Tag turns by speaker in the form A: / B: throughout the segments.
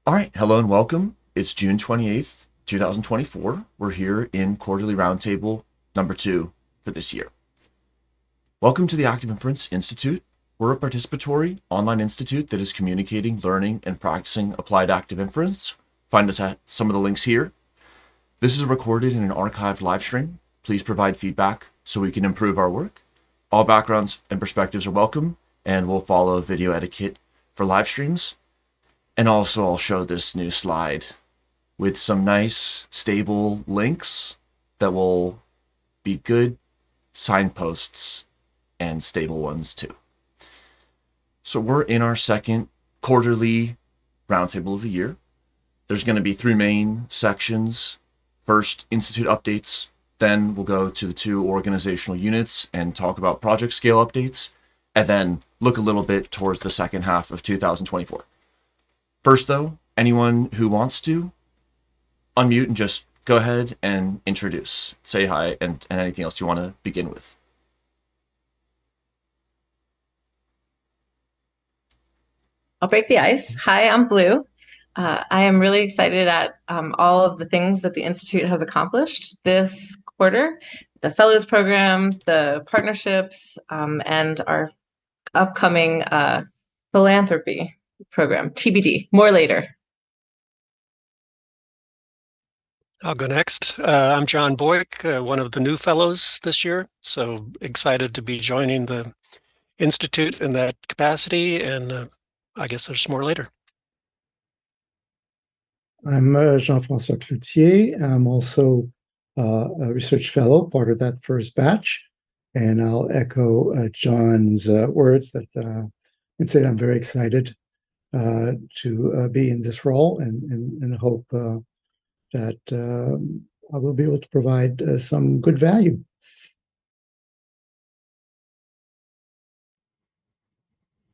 A: All right, hello and welcome. It's June 28th, 2024. We're here in Quarterly Roundtable number 2 for this year. Welcome to the Active Inference Institute. We're a participatory online institute that is communicating, learning, and practicing applied active inference. Find us at some of the links here. This is recorded in an archived live stream. Please provide feedback so we can improve our work. All backgrounds and perspectives are welcome, and we'll follow video etiquette for live streams. And also I'll show this new slide with some nice stable links that will be good signposts and stable ones too. So we're in our second quarterly roundtable of the year. There's going to be 3 main sections. First, Institute updates. Then we'll go to the 2 organizational units and talk about project scale updates, and then look a little bit towards the second half of 2024. First, though, anyone who wants to unmute and just go ahead and introduce, say hi, and anything else you want to begin with.
B: I'll break the ice. Hi, I'm Blue. I am really excited at all of the things that the Institute has accomplished this quarter, the Fellows Program, the partnerships, and our upcoming philanthropy program, TBD, more later.
C: I'll go next. I'm John Boyk, one of the new fellows this year, so excited to be joining the Institute in that capacity, and I guess there's more later.
D: I'm Jean-François Cloutier. I'm also a research fellow, part of that first batch, and I'll echo John's words that and say I'm very excited to be in this role and hope that I will be able to provide some good value.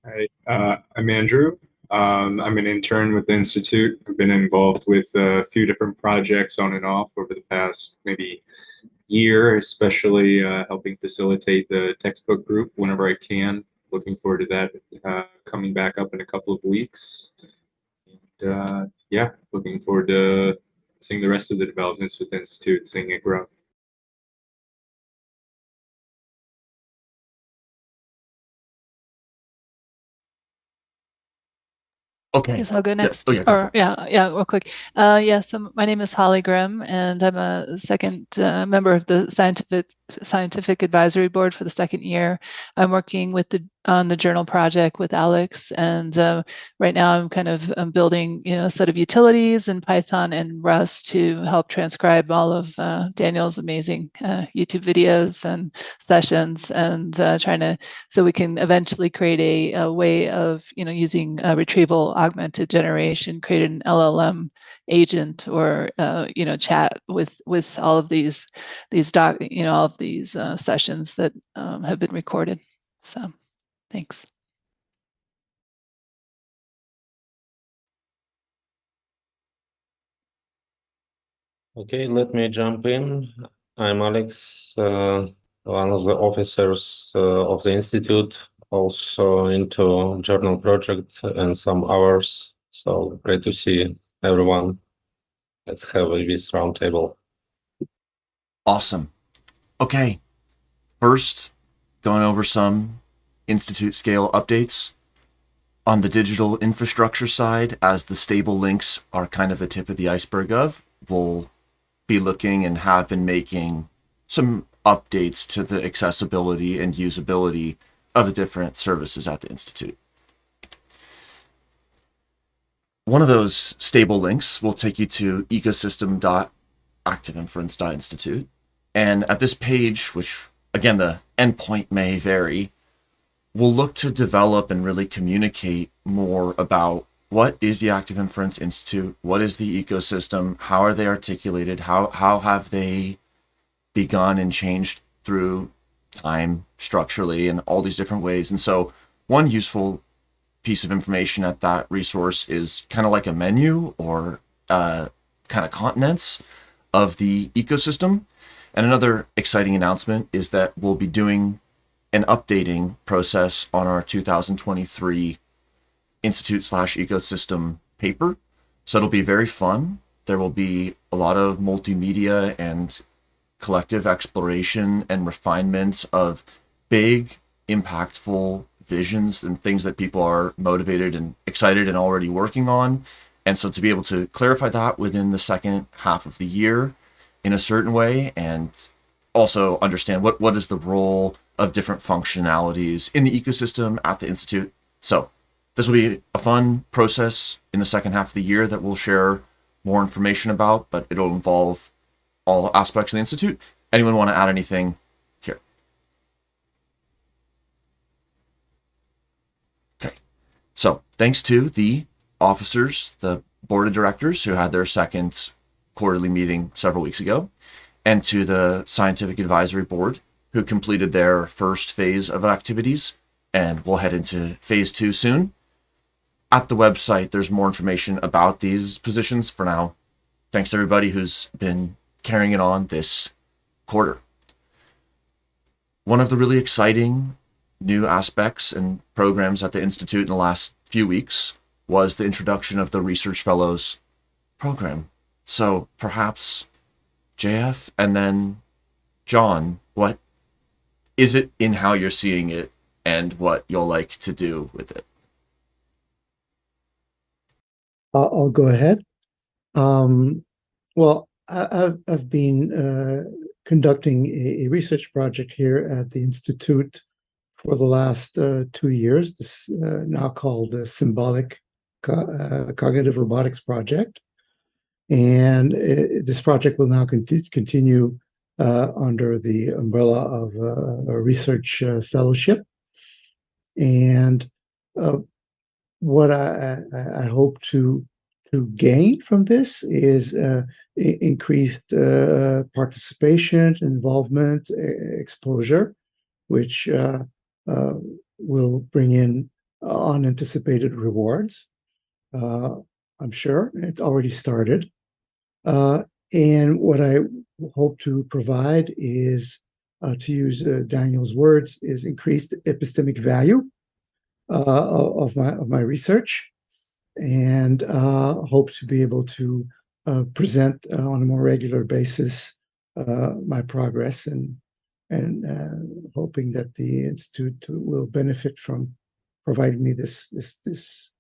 E: Hi, I'm Andrew. I'm an intern with the Institute. I've been involved with a few different projects on and off over the past maybe year, especially helping facilitate the textbook group whenever I can. Looking forward to that coming back up in a couple of weeks. And yeah, looking forward to seeing the rest of the developments with the Institute, seeing it grow.
A: Okay.
F: Yes, I'll go next.
A: Yeah,
F: real quick. So my name is Holly Grimm, and I'm a second member of the scientific advisory board for the second year. I'm working on the journal project with Alex, and right now I'm building a set of utilities in Python and Rust to help transcribe all of Daniel's amazing YouTube videos and sessions, and so we can eventually create a way of using retrieval augmented generation, create an LLM agent, or chat with all of these sessions that have been recorded. So thanks.
G: Okay, let me jump in. I'm Alex, one of the officers of the Institute, also into journal project and some hours. So great to see everyone. Let's have this roundtable.
A: Awesome. Okay. First, going over some Institute scale updates. On the digital infrastructure side, as the stable links are kind of the tip of the iceberg of, we'll be looking and have been making some updates to the accessibility and usability of the different services at the Institute. One of those stable links will take you to ecosystem.activeinference.institute. And at this page, which again, the endpoint may vary, we'll look to develop and really communicate more about what is the Active Inference Institute, what is the ecosystem, how are they articulated, how have they begun and changed through time structurally in all these different ways. And so one useful piece of information at that resource is kind of like a menu or kind of continents of the ecosystem. And another exciting announcement is that we'll be doing an updating process on our 2023 Institute/ecosystem paper. So it'll be very fun. There will be a lot of multimedia and collective exploration and refinement of big, impactful visions and things that people are motivated and excited and already working on. And so to be able to clarify that within the second half of the year in a certain way, and also understand what is the role of different functionalities in the ecosystem at the Institute. So this will be a fun process in the second half of the year that we'll share more information about, but it'll involve all aspects of the Institute. Anyone want to add anything here? Okay. So thanks to the officers, the board of directors who had their second quarterly meeting several weeks ago, and to the scientific advisory board who completed their first phase of activities, and we'll head into phase 2 soon. At the website, there's more information about these positions. For now, thanks to everybody who's been carrying it on this quarter. One of the really exciting new aspects and programs at the Institute in the last few weeks was the introduction of the Research Fellows program. So perhaps JF and then John, what is it in how you're seeing it and what you'll like to do with it?
D: I'll go ahead. Well, I've been conducting a research project here at the Institute for the last 2 years, this now called the Symbolic Cognitive Robotics Project. And this project will now continue under the umbrella of a research fellowship. And what I hope to gain from this is increased participation, involvement, exposure, which will bring in unanticipated rewards. I'm sure it already started. And what I hope to provide is, to use Daniel's words, is increased epistemic value of my research, and hope to be able to present on a more regular basis my progress, and hoping that the Institute will benefit from providing me this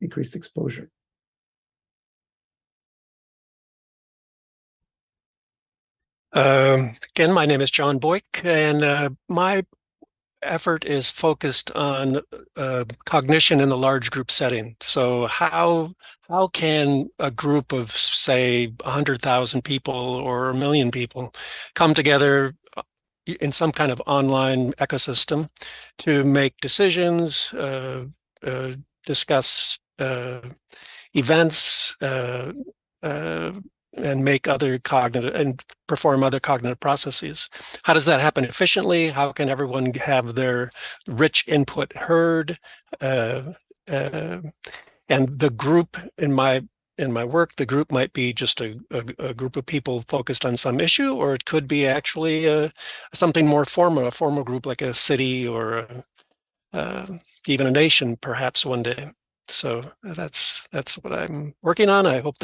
D: increased exposure.
C: Again, my name is John Boyk, and my effort is focused on cognition in the large group setting. So how can a group of, say, 100,000 people or 1 million people come together in some kind of online ecosystem to make decisions, discuss events, and make other cognitive and perform other cognitive processes? How does that happen efficiently? How can everyone have their rich input heard? And the group in my work, the group might be just a group of people focused on some issue, or it could be actually something more formal, a formal group like a city or even a nation, perhaps one day. So that's what I'm working on. I hope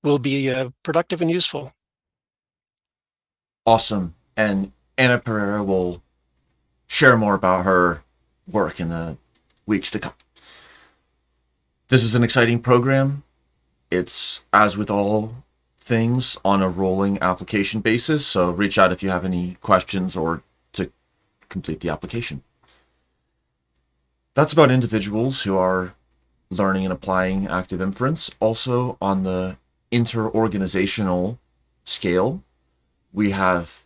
C: will be productive and useful.
A: Awesome. And Anna Pereira will share more about her work in the weeks to come. This is an exciting program. It's, as with all things, on a rolling application basis, so reach out if you have any questions or to complete the application. That's about individuals who are learning and applying active inference. Also, on the inter-organizational scale, we have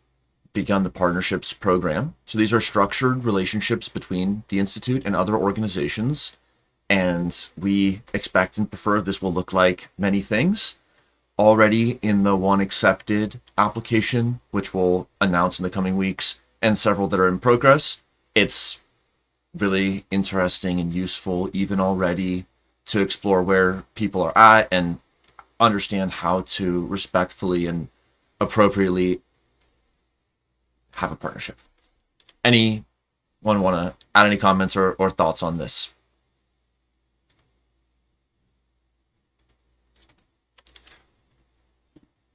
A: begun the partnerships program. So these are structured relationships between the Institute and other organizations, and we expect and prefer this will look like many things. Already in the one accepted application, which we'll announce in the coming weeks, and several that are in progress, it's really interesting and useful even already to explore where people are at and understand how to respectfully and appropriately have a partnership. Anyone want to add any comments or thoughts on this?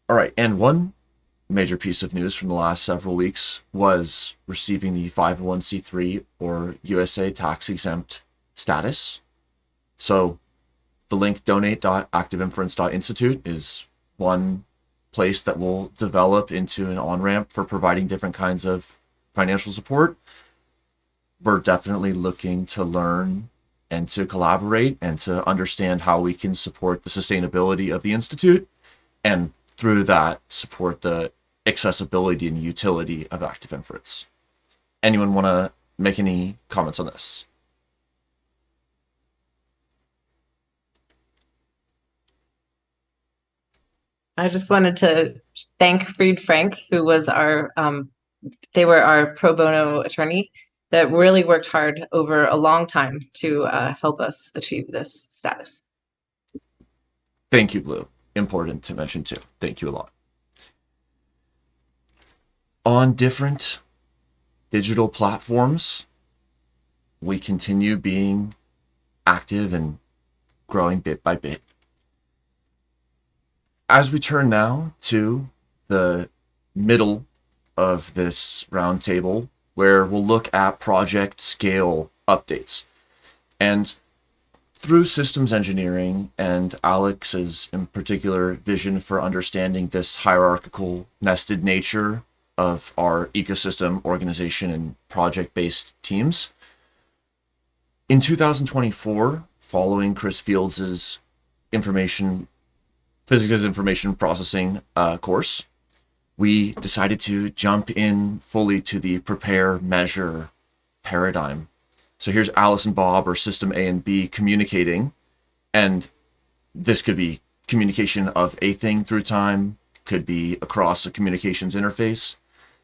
A: All right, and one major piece of news from the last several weeks was receiving the 501c3 or USA tax exempt status. So the link donate.activeinference.institute is one place that will develop into an on-ramp for providing different kinds of financial support. We're definitely looking to learn and to collaborate and to understand how we can support the sustainability of the Institute, and through that support the accessibility and utility of active inference. Anyone want to make any comments on this?
B: I just wanted to thank Fried Frank, who was they were our pro bono attorney that really worked hard over a long time to help us achieve this status.
A: Thank you, Blue. Important to mention too. Thank you a lot. On different digital platforms, we continue being active and growing bit by bit. As we turn now to the middle of this roundtable, where we'll look at project scale updates. And through systems engineering and Alex's in particular vision for understanding this hierarchical nested nature of our ecosystem, organization, and project-based teams, in 2024, following Chris Fields' physics as information processing course, we decided to jump in fully to the prepare, measure paradigm. So here's Alice and Bob, or system A and B, communicating, and this could be communication of a thing through time, could be across a communications interface.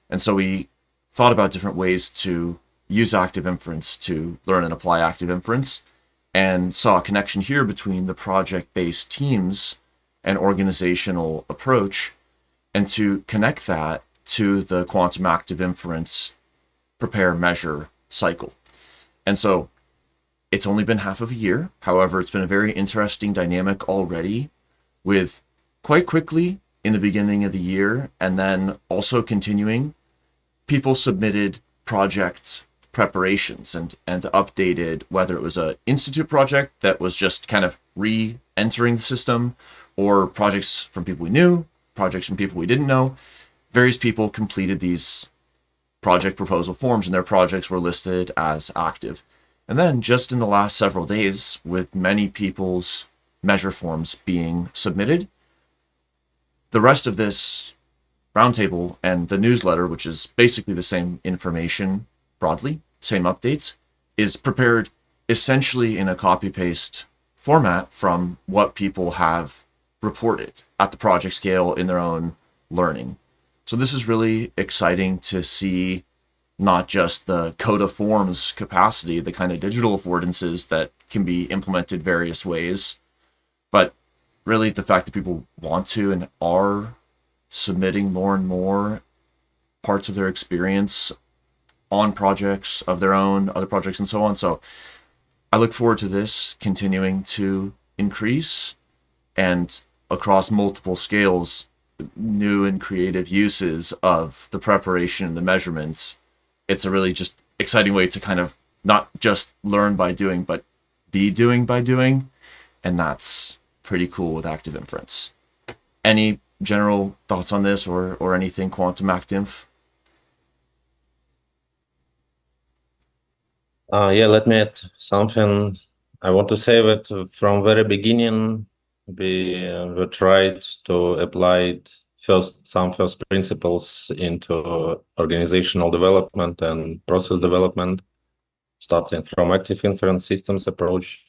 A: And so we thought about different ways to use active inference to learn and apply active inference, and saw a connection here between the project-based teams and organizational approach, and to connect that to the quantum active inference prepare measure cycle. And so it's only been half of a year. However, it's been a very interesting dynamic already, with quite quickly in the beginning of the year, and then also continuing, people submitted project preparations and updated, whether it was an institute project that was just kind of re-entering the system, or projects from people we knew, projects from people we didn't know. Various people completed these project proposal forms, and their projects were listed as active. And then just in the last several days, with many people's measure forms being submitted, the rest of this roundtable and the newsletter, which is basically the same information broadly, same updates, is prepared essentially in a copy-paste format from what people have reported at the project scale in their own learning. So this is really exciting to see, not just the Coda Forms capacity, the kind of digital affordances that can be implemented various ways, but really the fact that people want to and are submitting more and more parts of their experience on projects of their own, other projects, and so on. So I look forward to this continuing to increase, and across multiple scales, new and creative uses of the preparation and the measurements. It's a really just exciting way to kind of not just learn by doing, but be doing by doing. And that's pretty cool with active inference. Any general thoughts on this, or anything quantum active?
G: Yeah, let me add something. I want to say that from very beginning, we tried to apply some first principles into organizational development and process development, starting from active inference systems approach,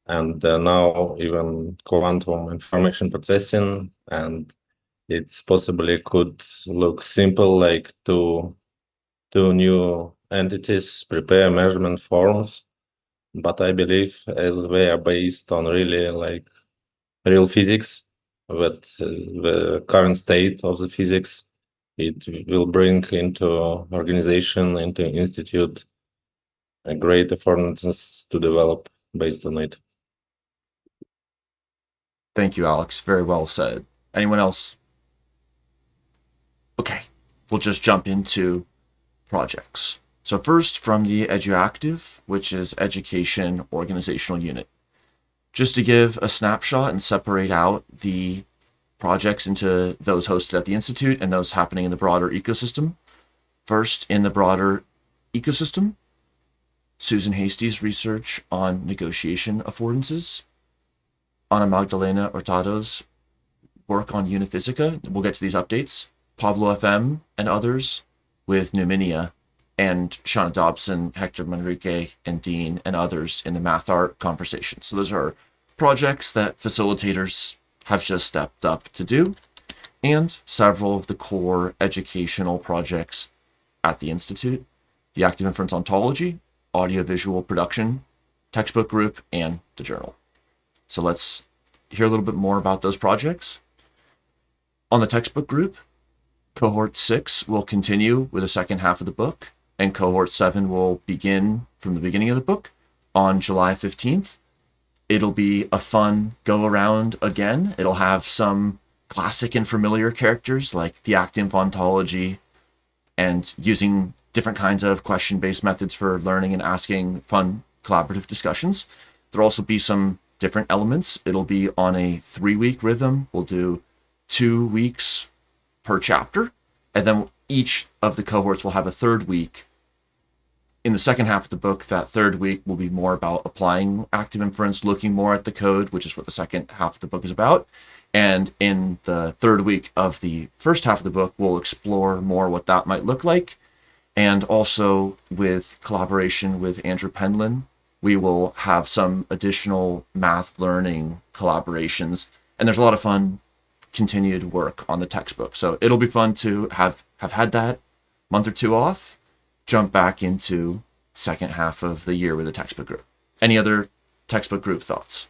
G: and now even quantum information processing. And it's possibly could look simple, like two new entities prepare measurement forms, but I believe as they are based on really like real physics, that the current state of the physics, it will bring into organization, into institute, a great affordances to develop based on it.
A: Thank you, Alex. Very well said. Anyone else Okay, we'll just jump into projects. So first from the EduActive, which is Education Organizational Unit. Just to give a snapshot and separate out the projects into those hosted at the Institute and those happening in the broader ecosystem. First, in the broader ecosystem, Susan Hasty's research on negotiation affordances, Ana Magdalena Hurtado's work on Uniphysica, we'll get to these updates, Pablo FM and others with Numinia, and Shauna Dobson, Hector Manrique, and Dean, and others in the math art conversation. So those are projects that facilitators have just stepped up to do, and several of the core educational projects at the Institute, the Active Inference Ontology, audiovisual production, textbook group, and the journal. So let's hear a little bit more about those projects. On the textbook group, Cohort 6 will continue with the second half of the book, and Cohort 7 will begin from the beginning of the book on July 15th. It'll be a fun go-around again. It'll have some classic and familiar characters like the Active Ontology and using different kinds of question-based methods for learning and asking fun collaborative discussions. There'll also be some different elements. It'll be on a 3-week rhythm. We'll do 2 weeks per chapter, and then each of the cohorts will have a third week. In the second half of the book, that third week will be more about applying active inference, looking more at the code, which is what the second half of the book is about. And in the third week of the first half of the book, we'll explore more what that might look like. And also with collaboration with Andrew Penlin, we will have some additional math learning collaborations. And there's a lot of fun continued work on the textbook. So it'll be fun to have had that month or two off, jump back into second half of the year with the textbook group. Any other textbook group thoughts?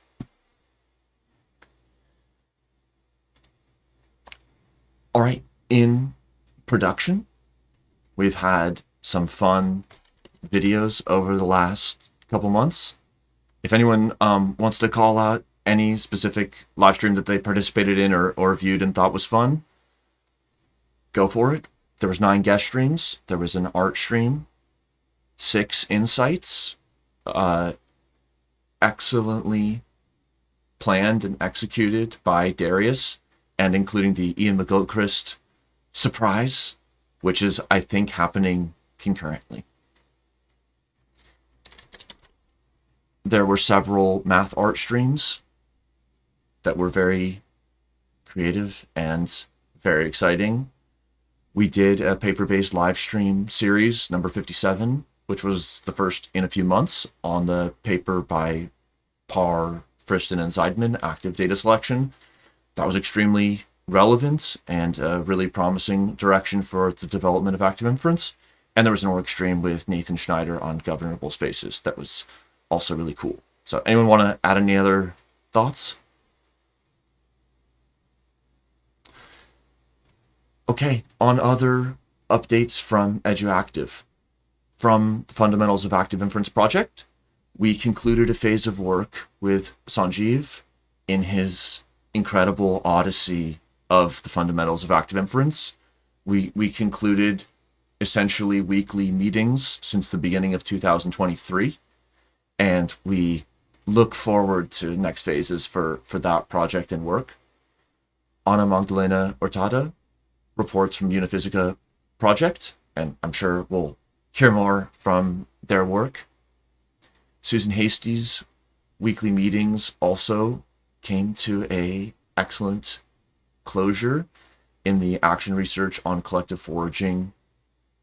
A: All right, in production, we've had some fun videos over the last couple months. If anyone wants to call out any specific live stream that they participated in or viewed and thought was fun, go for it. There was 9 guest streams. There was an art stream, 6 insights, excellently planned and executed by Darius, and including the Ian McGilchrist surprise, which is, I think, happening concurrently. There were several math art streams that were very creative and very exciting. We did a paper-based live stream series, number 57, which was the first in a few months on the paper by Parr, Friston, and Zeidman, Active Data Selection. That was extremely relevant and a really promising direction for the development of active inference. And there was an org stream with Nathan Schneider on governable spaces that was also really cool. So anyone want to add any other thoughts? Okay, on other updates from EduActive. From the Fundamentals of Active Inference project, we concluded a phase of work with Sanjeev in his incredible odyssey of the fundamentals of active inference. We concluded essentially weekly meetings since the beginning of 2023, and we look forward to next phases for that project and work. Ana Magdalena Hurtado reports from Uniphysica project, and I'm sure we'll hear more from their work. Susan Hasty's weekly meetings also came to a excellent closure in the Action Research on Collective Foraging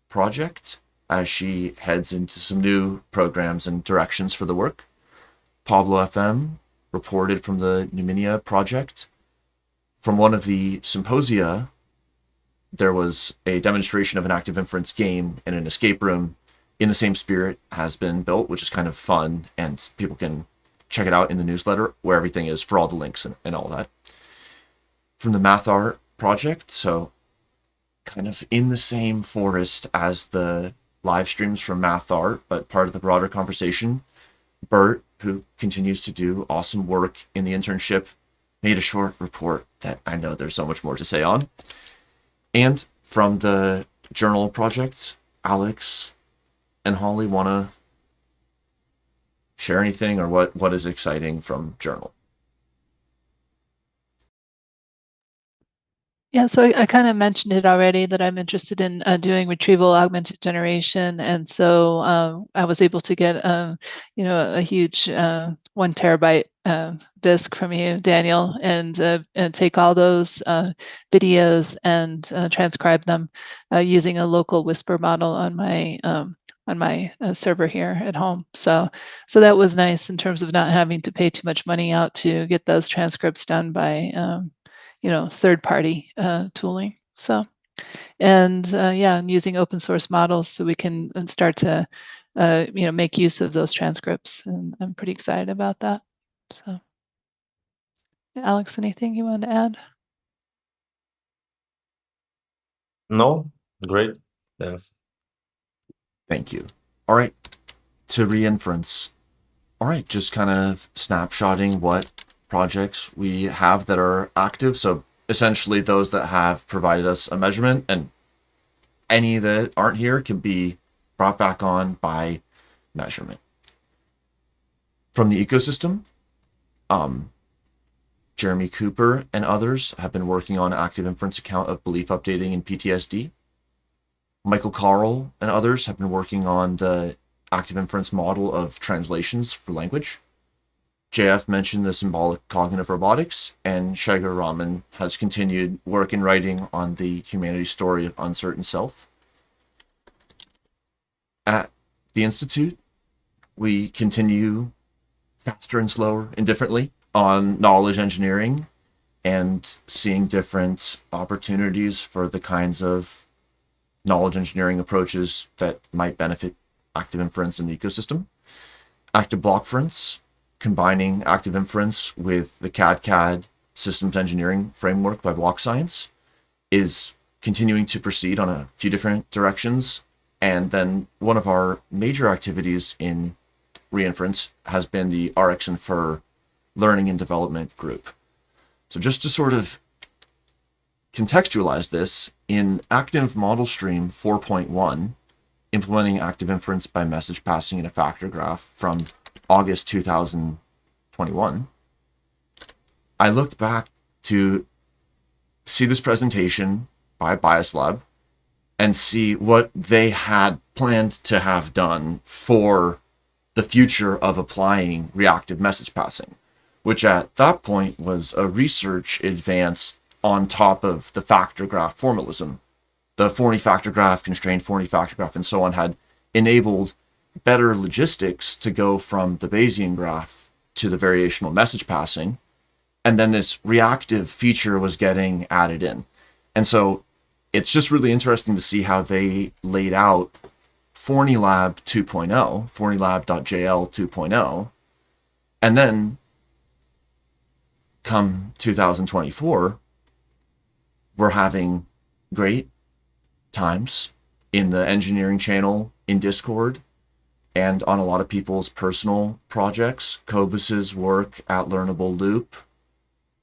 A: project as she heads into some new programs and directions for the work. Pablo FM reported from the Numinia project. From one of the symposia, there was a demonstration of an active inference game in an escape room in the same spirit has been built, which is kind of fun, and people can check it out in the newsletter where everything is for all the links and all that. From the Math Art project, so kind of in the same forest as the live streams from Math Art, but part of the broader conversation, Bert, who continues to do awesome work in the internship, made a short report that I know there's so much more to say on. And from the journal project, Alex and Holly want to share anything, or what is exciting from journal?
F: Yeah, so I kind of mentioned it already that I'm interested in doing retrieval augmented generation, and so I was able to get a huge 1 terabyte disk from you, Daniel, and take all those videos and transcribe them using a local Whisper model on my server here at home. So that was nice in terms of not having to pay too much money out to get those transcripts done by third-party tooling. So, and yeah, and using open source models so we can start to, make use of those transcripts. And I'm pretty excited about that. So, Alex, anything you want to add?
G: No, great. Thanks.
A: Thank you. All right, to re-inference. All right, just kind of snapshotting what projects we have that are active. So essentially those that have provided us a measurement, and any that aren't here can be brought back on by measurement. From the ecosystem, Jeremy Cooper and others have been working on active inference account of belief updating in PTSD. Michael Carl and others have been working on the active inference model of translations for language. JF mentioned the symbolic cognitive robotics, and Shagar Raman has continued work in writing on the humanity story of uncertain self. At the Institute, we continue faster and slower and differently on knowledge engineering and seeing different opportunities for the kinds of knowledge engineering approaches that might benefit active inference in the ecosystem. Active blockference, combining active inference with the CAD-CAD systems engineering framework by Block Science, is continuing to proceed on a few different directions. And then one of our major activities in reinference has been the RxInfer learning and development group. So just to sort of contextualize this, in Active Model Stream 4.1, implementing active inference by message passing in a factor graph from August 2021, I looked back to see this presentation by Bias Lab and see what they had planned to have done for the future of applying reactive message passing, which at that point was a research advance on top of the factor graph formalism. The Forney factor graph, constrained Forney factor graph, and so on had enabled better logistics to go from the Bayesian graph to the variational message passing. And then this reactive feature was getting added in. And so it's just really interesting to see how they laid out ForneyLab 2.0, ForneyLab.jl 2.0, and then come 2024, we're having great times in the engineering channel in Discord and on a lot of people's personal projects. Cobus's work at Learnable Loop,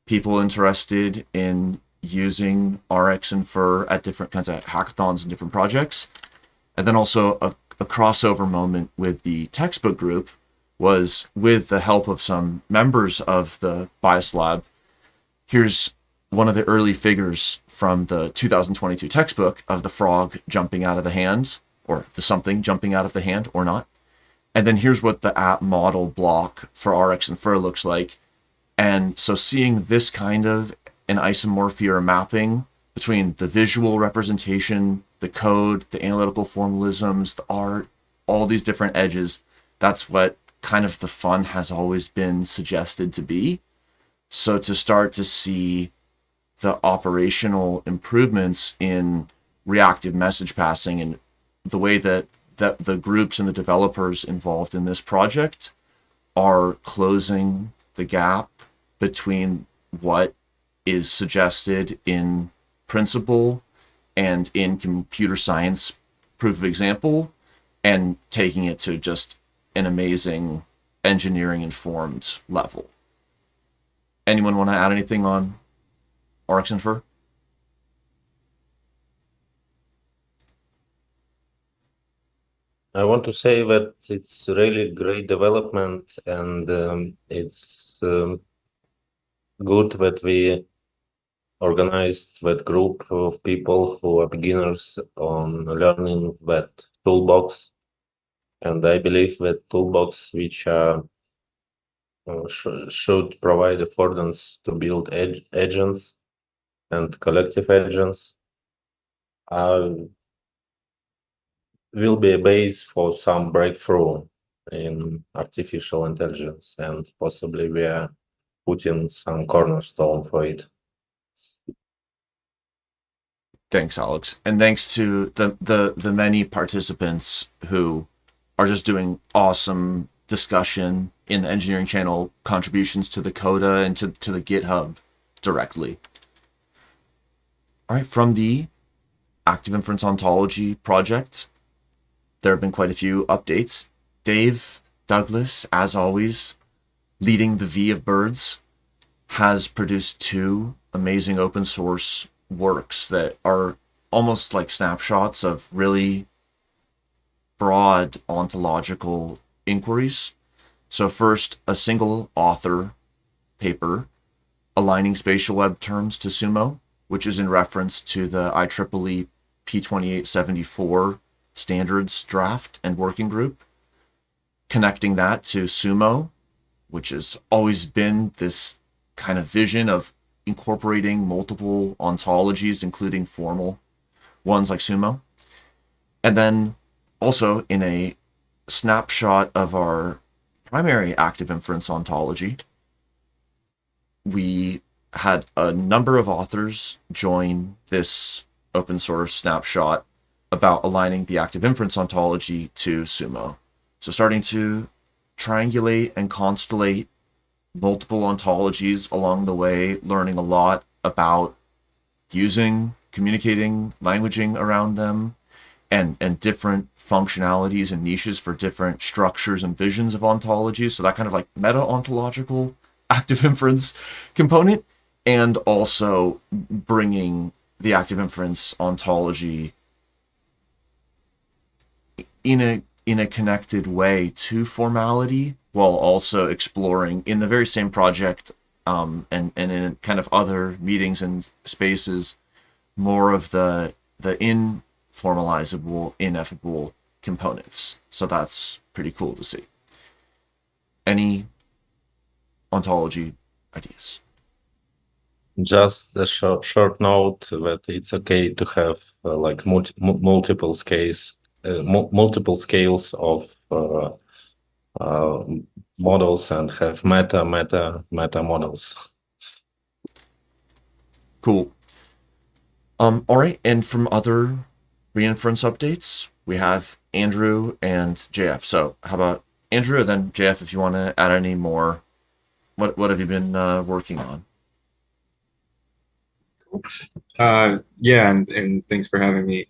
A: people interested in using RxInfer at different kinds of hackathons and different projects. And then also a crossover moment with the textbook group was with the help of some members of the Bias Lab. Here's one of the early figures from the 2022 textbook of the frog jumping out of the hand, or the something jumping out of the hand or not. And then here's what the app model block for RxInfer looks like. And so seeing this kind of an isomorphy or mapping between the visual representation, the code, the analytical formalisms, the art, all these different edges, that's what kind of the fun has always been suggested to be. So to start to see the operational improvements in reactive message passing and the way that the groups and the developers involved in this project are closing the gap between what is suggested in principle and in computer science proof of example, and taking it to just an amazing engineering informed level. Anyone want to add anything on RxInfer?
G: I want to say that it's really great development, and it's good that we organized that group of people who are beginners on learning that toolbox. And I believe that toolbox, which should provide affordance to build agents and collective agents, will be a base for some breakthrough in artificial intelligence, and possibly we are putting some cornerstone for it.
A: Thanks, Alex. And thanks to the many participants who are just doing awesome discussion in the engineering channel, contributions to the Coda and to the GitHub directly. All right, from the Active Inference Ontology project, there have been quite a few updates. Dave Douglas, as always, leading the V of Birds, has produced 2 amazing open source works that are almost like snapshots of really broad ontological inquiries. So first, a single author paper aligning spatial web terms to Sumo, which is in reference to the IEEE P2874 standards draft and working group, connecting that to Sumo, which has always been this kind of vision of incorporating multiple ontologies, including formal ones like Sumo. And then also in a snapshot of our primary active inference ontology, we had a number of authors join this open source snapshot about aligning the active inference ontology to Sumo. So starting to triangulate and constellate multiple ontologies along the way, learning a lot about using, communicating, languaging around them, and different functionalities and niches for different structures and visions of ontologies. So that kind of like meta-ontological active inference component, and also bringing the active inference ontology in a connected way to formality, while also exploring in the very same project and in kind of other meetings and spaces more of the informalizable, ineffable components. So that's pretty cool to see. Any ontology ideas?
G: Just a short note that it's okay to have like multiple scales of models, and have meta models.
A: Cool. All right, and from other reinference updates, we have Andrew and JF. So how about Andrew, and then JF, if you want to add any more. What have you been working on?
E: Yeah, and thanks for having me.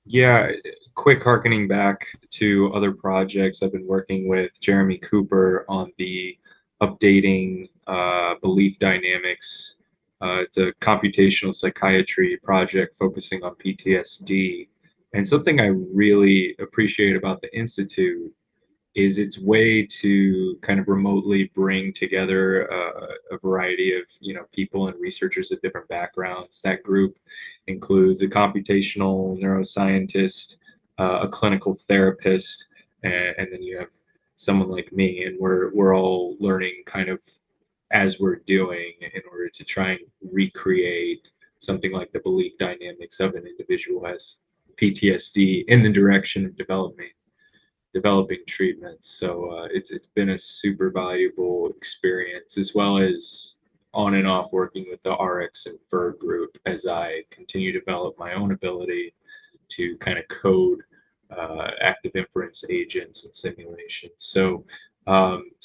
E: Yeah, quick harkening back to other projects. I've been working with Jeremy Cooper on the updating belief dynamics. It's a computational psychiatry project focusing on PTSD. And something I really appreciate about the Institute is its way to kind of remotely bring together a variety of people and researchers of different backgrounds. That group includes a computational neuroscientist, a clinical therapist, and then you have someone like me, and we're all learning kind of as we're doing in order to try and recreate something like the belief dynamics of an individual who has PTSD in the direction of developing treatments. So it's been a super valuable experience, as well as on and off working with the RX and FER group as I continue to develop my own ability to kind of code active inference agents and simulations. So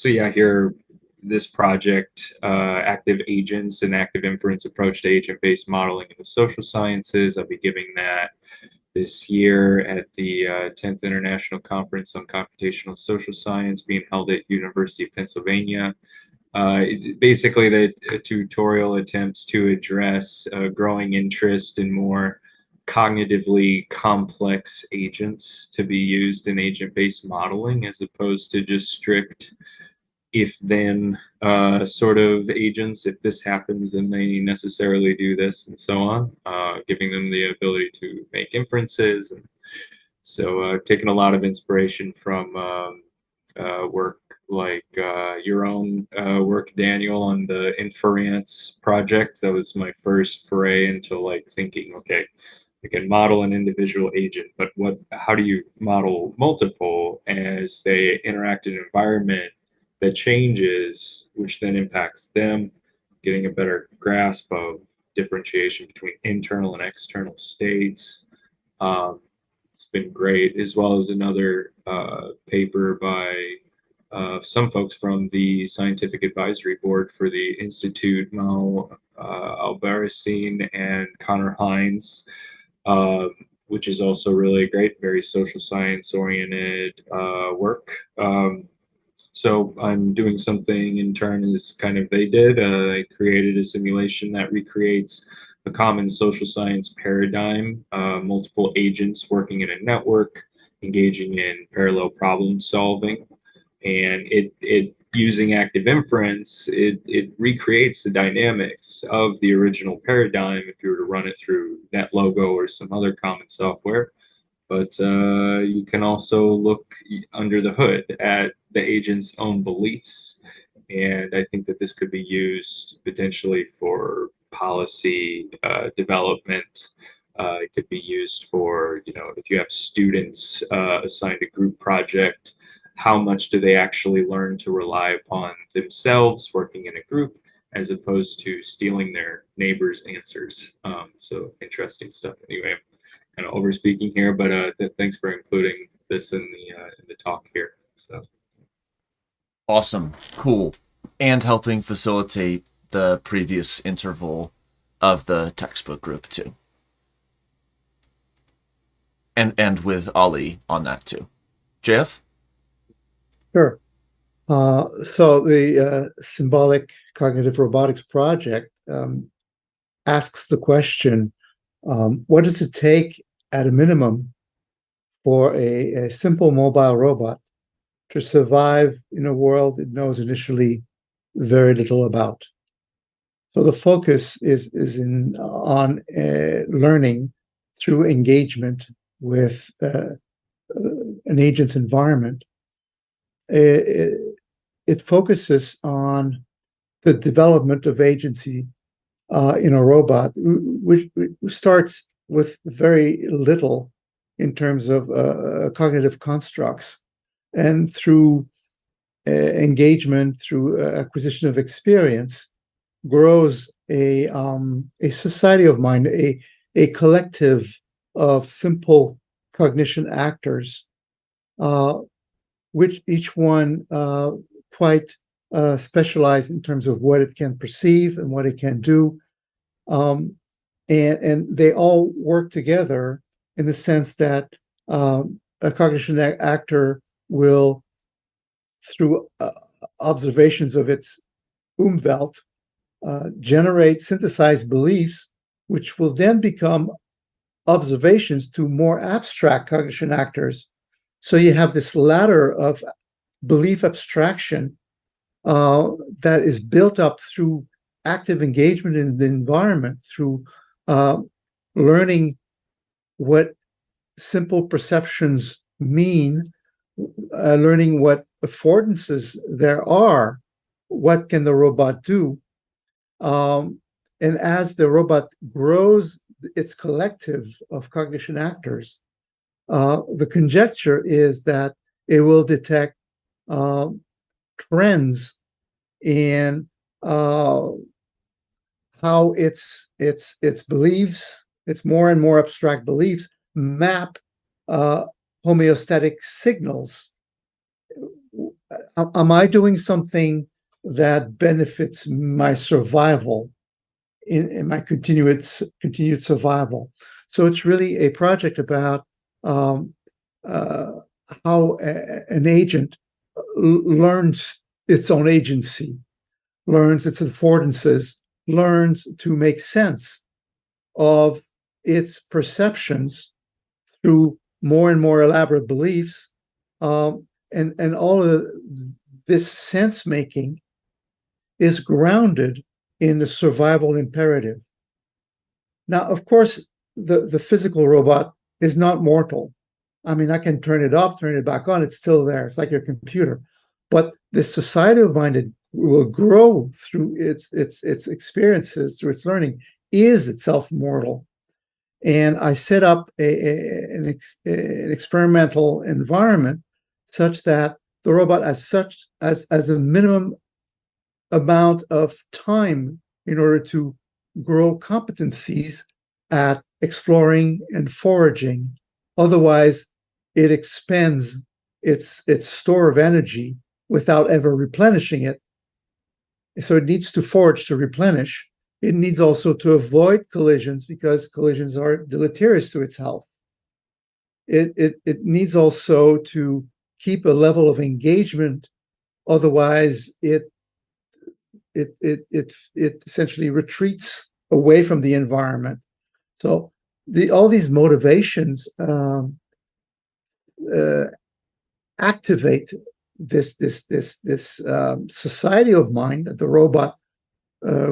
E: yeah, here this project, active agents and active inference approach to agent-based modeling in the social sciences. I'll be giving that this year at the 10th International Conference on Computational Social Science being held at University of Pennsylvania. Basically, the tutorial attempts to address growing interest in more cognitively complex agents to be used in agent-based modeling, as opposed to just strict if-then sort of agents. If this happens, then they necessarily do this, and so on, giving them the ability to make inferences. And so I've taken a lot of inspiration from work like your own work, Daniel, on the Inference project. That was my first foray into like thinking, okay, I can model an individual agent, but how do you model multiple as they interact in an environment that changes, which then impacts them, getting a better grasp of differentiation between internal and external states. It's been great, as well as another paper by some folks from the Scientific Advisory Board for the Institute, Mo Albarracin and Connor Hines, which is also really great, very social science oriented work. So I'm doing something in turn as kind of they did. I created a simulation that recreates a common social science paradigm, multiple agents working in a network, engaging in parallel problem solving. And it using active inference, it recreates the dynamics of the original paradigm if you were to run it through NetLogo or some other common software. But you can also look under the hood at the agent's own beliefs. And I think that this could be used potentially for policy development. It could be used for, if you have students assigned a group project, how much do they actually learn to rely upon themselves working in a group as opposed to stealing their neighbors' answers? So interesting stuff. Anyway, kind of over speaking here, but thanks for including this in the talk here. So
A: awesome, cool, and helping facilitate the previous interval of the textbook group too, and with Ali on that too. JF?
D: Sure. So the Symbolic Cognitive Robotics Project asks the question, what does it take at a minimum for a simple mobile robot to survive in a world it knows initially very little about? So the focus is on learning through engagement with an agent's environment. It focuses on the development of agency in a robot, which starts with very little in terms of cognitive constructs, and through engagement, through acquisition of experience, grows a society of mind, a collective of simple cognition actors, which each one quite specialized in terms of what it can perceive and what it can do. And they all work together in the sense that a cognition actor will, through observations of its Umwelt, generate synthesized beliefs, which will then become observations to more abstract cognition actors. So you have this ladder of belief abstraction that is built up through active engagement in the environment, through learning what simple perceptions mean, learning what affordances there are, what can the robot do. And as the robot grows its collective of cognition actors, the conjecture is that it will detect trends in how its beliefs, its more and more abstract beliefs, map homeostatic signals. Am I doing something that benefits my survival in my continued survival? So it's really a project about how an agent learns its own agency, learns its affordances, learns to make sense of its perceptions through more and more elaborate beliefs, and all of this sense making is grounded in the survival imperative. Now, of course, the physical robot is not mortal. I mean, I can turn it off, turn it back on, it's still there. It's like your computer. But the society of mind, it will grow through its experiences, through its learning, is itself mortal. And I set up an experimental environment such that the robot as a minimum amount of time in order to grow competencies at exploring and foraging. Otherwise, it expends its store of energy without ever replenishing it. So it needs to forage to replenish. It needs also to avoid collisions because collisions are deleterious to its health. It needs also to keep a level of engagement. Otherwise, it essentially retreats away from the environment. So all these motivations activate this society of mind that the robot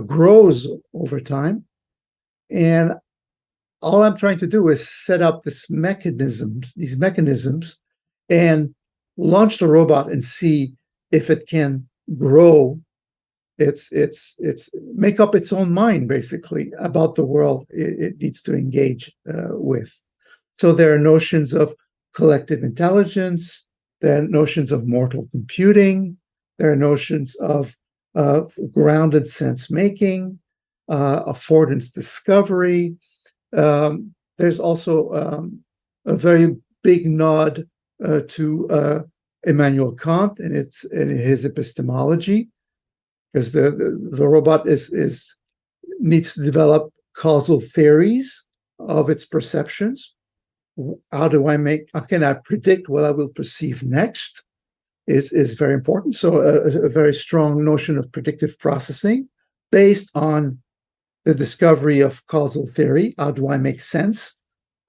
D: grows over time. And all I'm trying to do is set up these mechanisms, and launch the robot and see if it can grow it's make up its own mind, basically, about the world it needs to engage with. So there are notions of collective intelligence, there are notions of mortal computing, there are notions of grounded sense making, affordance discovery. There's also a very big nod to Immanuel Kant and his epistemology, because the robot needs to develop causal theories of its perceptions. How can I predict what I will perceive next is very important. So a very strong notion of predictive processing based on the discovery of causal theory. How do I make sense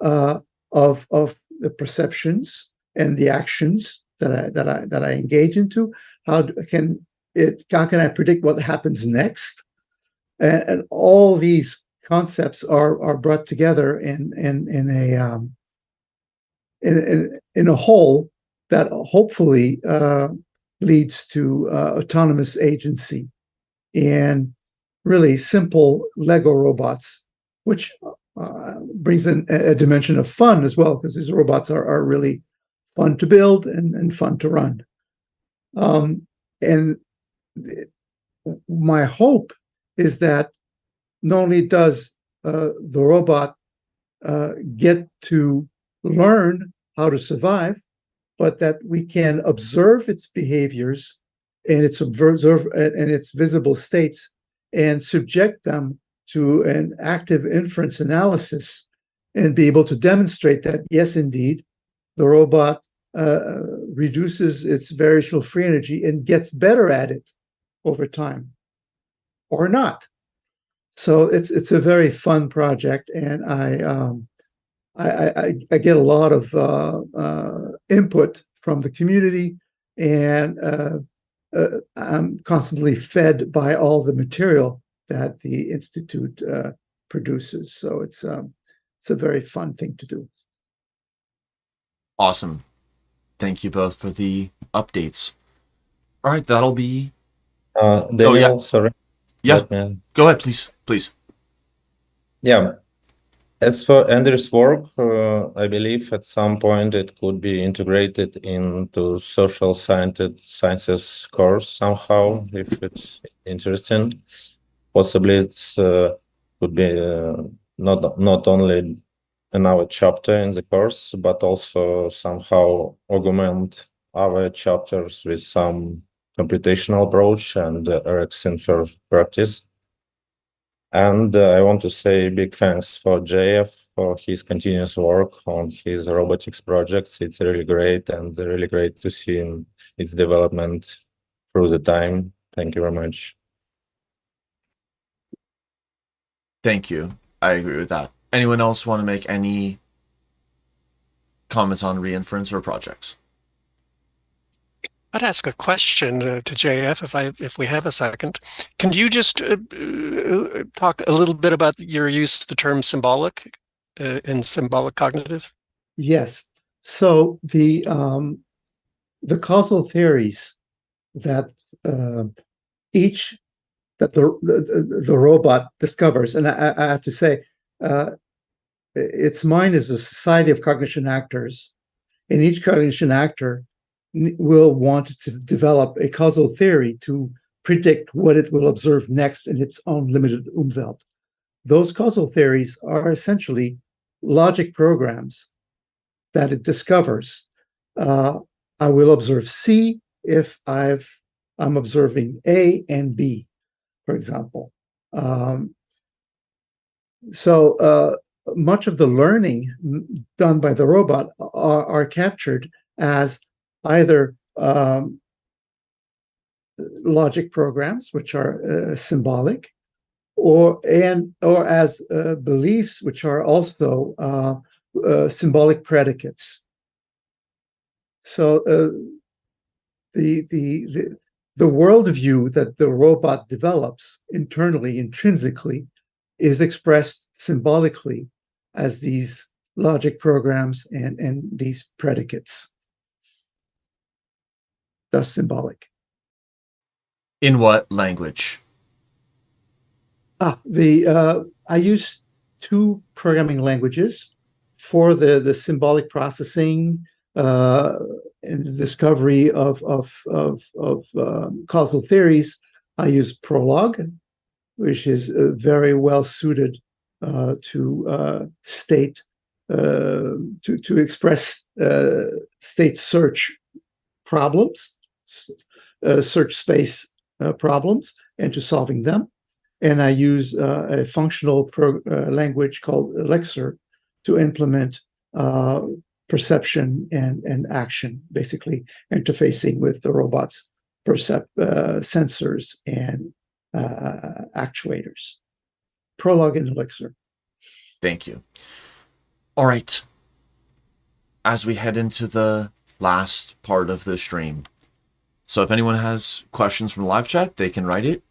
D: of the perceptions and the actions that I engage into? How can I predict what happens next? And all these concepts are brought together in a whole that hopefully leads to autonomous agency and really simple Lego robots, which brings in a dimension of fun as well, because these robots are really fun to build and fun to run. And my hope is that not only does the robot get to learn how to survive, but that we can observe its behaviors and its visible states and subject them to an active inference analysis and be able to demonstrate that, yes, indeed, the robot reduces its variational free energy and gets better at it over time, or not. So it's a very fun project, and I get a lot of input from the community, and I'm constantly fed by all the material that the Institute produces. So it's a very fun thing to do.
A: Awesome. Thank you both for the updates. All right, that'll be...
G: Daniel, sorry.
A: Yeah, go ahead, please.
G: Yeah. As for Andrew's work, I believe at some point it could be integrated into social sciences course somehow, if it's interesting. Possibly it's could be not only another chapter in the course, but also somehow augment our chapters with some computational approach and RX infer practice. And I want to say big thanks for JF for his continuous work on his robotics projects. It's really great, and really great to see its development through the time. Thank you very much.
A: Thank you. I agree with that. anyone else want to make any comments on reinference or projects?
C: I'd ask a question to JF if we have a second. Can you just talk a little bit about your use of the term symbolic in symbolic cognitive?
D: Yes. So the causal theories that the robot discovers, and I have to say, its mind is a society of cognition actors, and each cognition actor will want to develop a causal theory to predict what it will observe next in its own limited umwelt. Those causal theories are essentially logic programs that it discovers. I will observe C if I'm observing A and B, for example. So much of the learning done by the robot are captured as either logic programs, which are symbolic, or as beliefs, which are also symbolic predicates. So the worldview that the robot develops internally, intrinsically, is expressed symbolically as these logic programs and these predicates. Thus symbolic.
A: In what language?
D: I use two programming languages for the symbolic processing and the discovery of causal theories. I use Prolog, which is very well suited to state to express state search problems, search space problems, and to solving them. And I use a functional language called Elixir to implement perception and action, basically interfacing with the robot's sensors and actuators. Prolog and Elixir.
A: Thank you. All right. As we head into the last part of the stream, so if anyone has questions from the live chat, they can write it.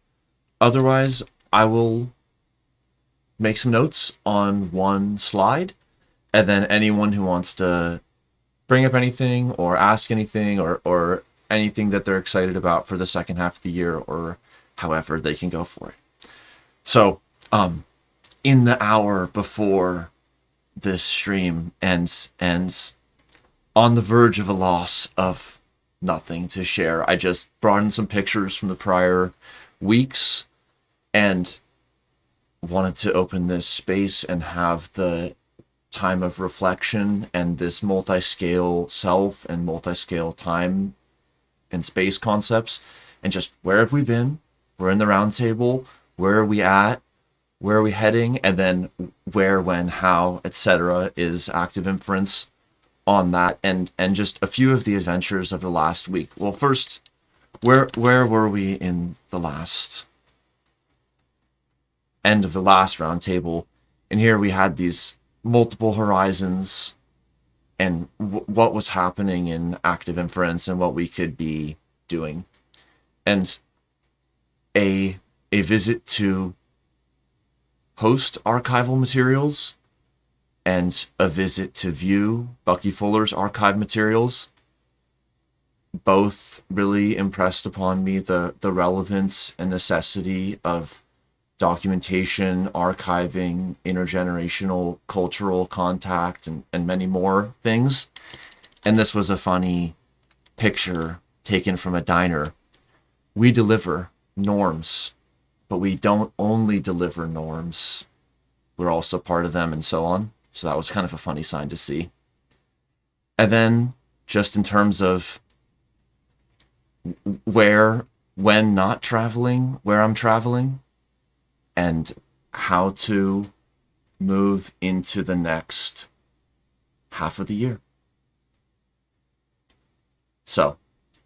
A: Otherwise, I will make some notes on one slide, and then anyone who wants to bring up anything or ask anything or anything that they're excited about for the second half of the year, or however, they can go for it. So, in the hour before this stream ends, on the verge of a loss of nothing to share, I just brought in some pictures from the prior weeks and wanted to open this space and have the time of reflection and this multi-scale self and multi-scale time and space concepts, and just where have we been? We're in the roundtable. Where are we at? Where are we heading? And then where, when, how, etc. is active inference on that, and just a few of the adventures of the last week. Well, first, where were we in the last end of the last roundtable? And here we had these multiple horizons and what was happening in active inference and what we could be doing, and a visit to host archival materials and a visit to view Bucky Fuller's archive materials. Both really impressed upon me the relevance and necessity of documentation, archiving, intergenerational cultural contact, and many more things. And this was a funny picture taken from a diner. We deliver norms, but we don't only deliver norms. We're also part of them, and so on. So that was kind of a funny sign to see. And then just in terms of where, when not traveling, where I'm traveling, and how to move into the next half of the year. So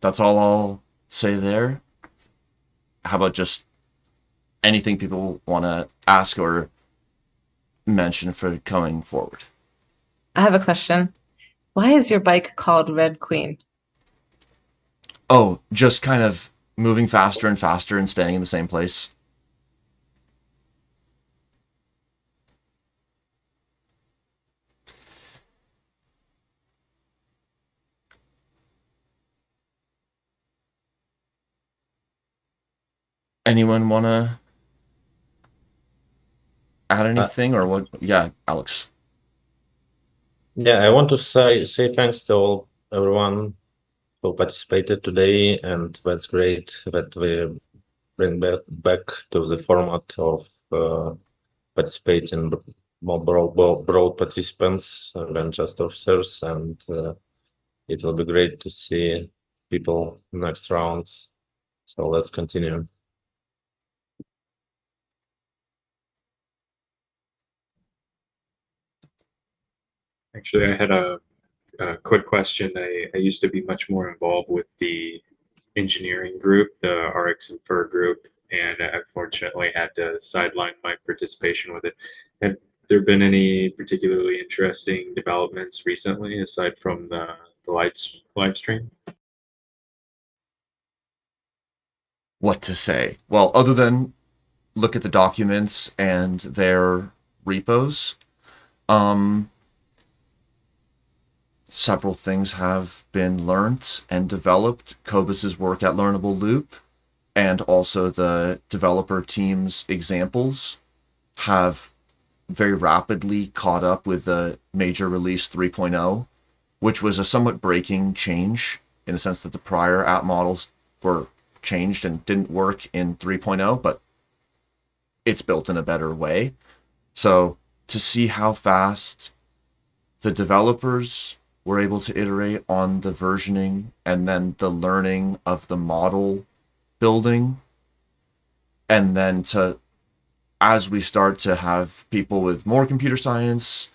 A: that's all I'll say there. How about just anything people want to ask or mention for coming forward.
B: I have a question. Why is your bike called Red Queen?
A: Oh, just kind of moving faster and faster and staying in the same place. Anyone want to add anything or what? Yeah, Alex.
G: Yeah, I want to say thanks to everyone who participated today, and that's great that we bring back to the format of participating more broad participants than just officers, and it will be great to see people next rounds. So let's continue.
E: Actually, I had a quick question. I used to be much more involved with the engineering group, the RX Infer group, and I unfortunately had to sideline my participation with it. Have there been any particularly interesting developments recently, aside from the live stream?
A: What to say? Well, other than look at the documents and their repos, several things have been learnt and developed. Cobus's work at Learnable Loop and also the developer team's examples have very rapidly caught up with the major release 3.0, which was a somewhat breaking change in the sense that the prior app models were changed and didn't work in 3.0, but it's built in a better way. So to see how fast the developers were able to iterate on the versioning and then the learning of the model building, and then to, as we start to have people with more computer science,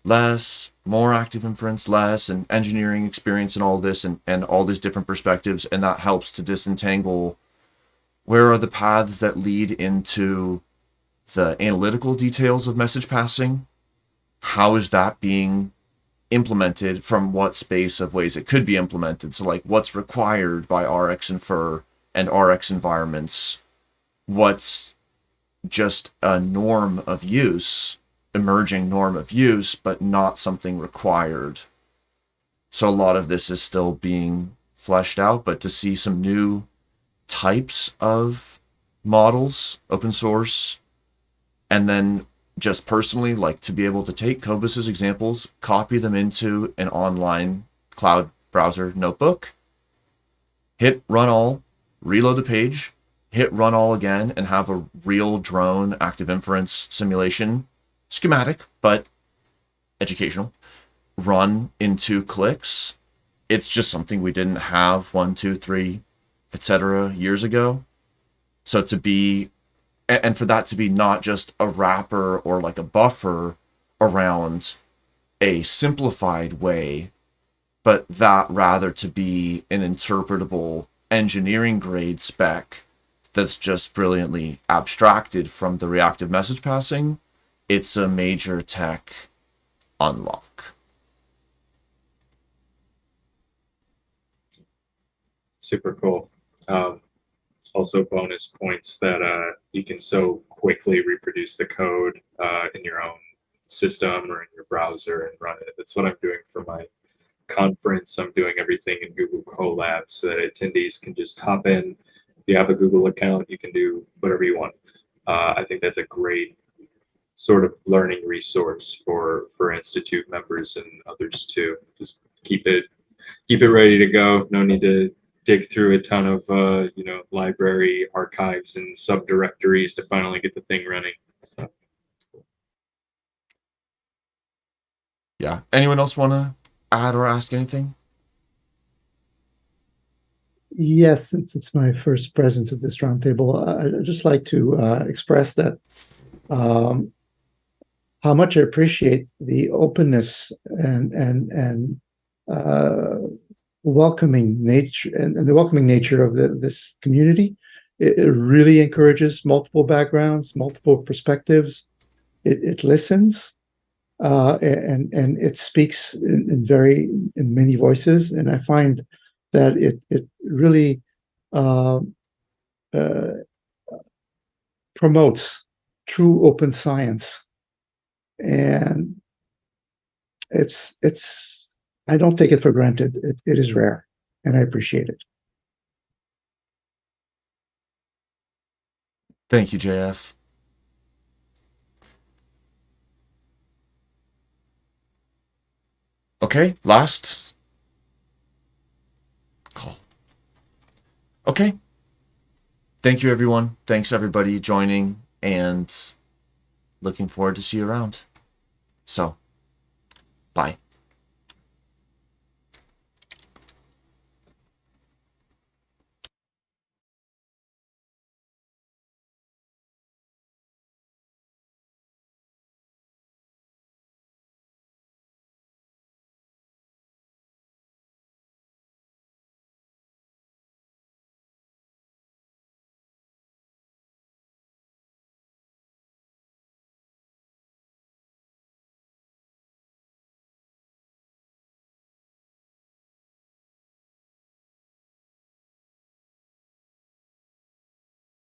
A: less, more active inference, less, and engineering experience and all this, and all these different perspectives, and that helps to disentangle where are the paths that lead into the analytical details of message passing, how is that being implemented, from what space of ways it could be implemented. So like what's required by RX Infer and RX environments, what's just a norm of use, emerging norm of use, but not something required. So a lot of this is still being fleshed out, but to see some new types of models, open source, and then just personally, like to be able to take Cobus's examples, copy them into an online cloud browser notebook, hit run all, reload the page, hit run all again, and have a real drone active inference simulation, schematic, but educational, run in 2 clicks. It's just something we didn't have 1, 2, 3, etc. years ago. So to be, and for that to be not just a wrapper or like a buffer around a simplified way, but that rather to be an interpretable engineering grade spec that's just brilliantly abstracted from the reactive message passing, it's a major tech unlock.
E: Super cool. Also bonus points that you can so quickly reproduce the code in your own system or in your browser and run it. That's what I'm doing for my conference. I'm doing everything in Google Colab so that attendees can just hop in. If you have a Google account, you can do whatever you want. I think that's a great sort of learning resource for Institute members and others too. Just keep it ready to go. No need to dig through a ton of library archives and subdirectories to finally get the thing running. So.
A: Yeah. Anyone else want to add or ask anything?
D: Yes, since it's my first presence at this roundtable, I'd just like to express that how much I appreciate the openness and welcoming nature and the welcoming nature of this community. It really encourages multiple backgrounds, multiple perspectives, it listens, and it speaks in many voices, and I find that it really promotes true open science, and it's I don't take it for granted. It is rare, and I appreciate it.
A: Thank you, JF. Okay, last call. Okay. Thank you, everyone. Thanks, everybody, joining, and looking forward to see you around. So, bye.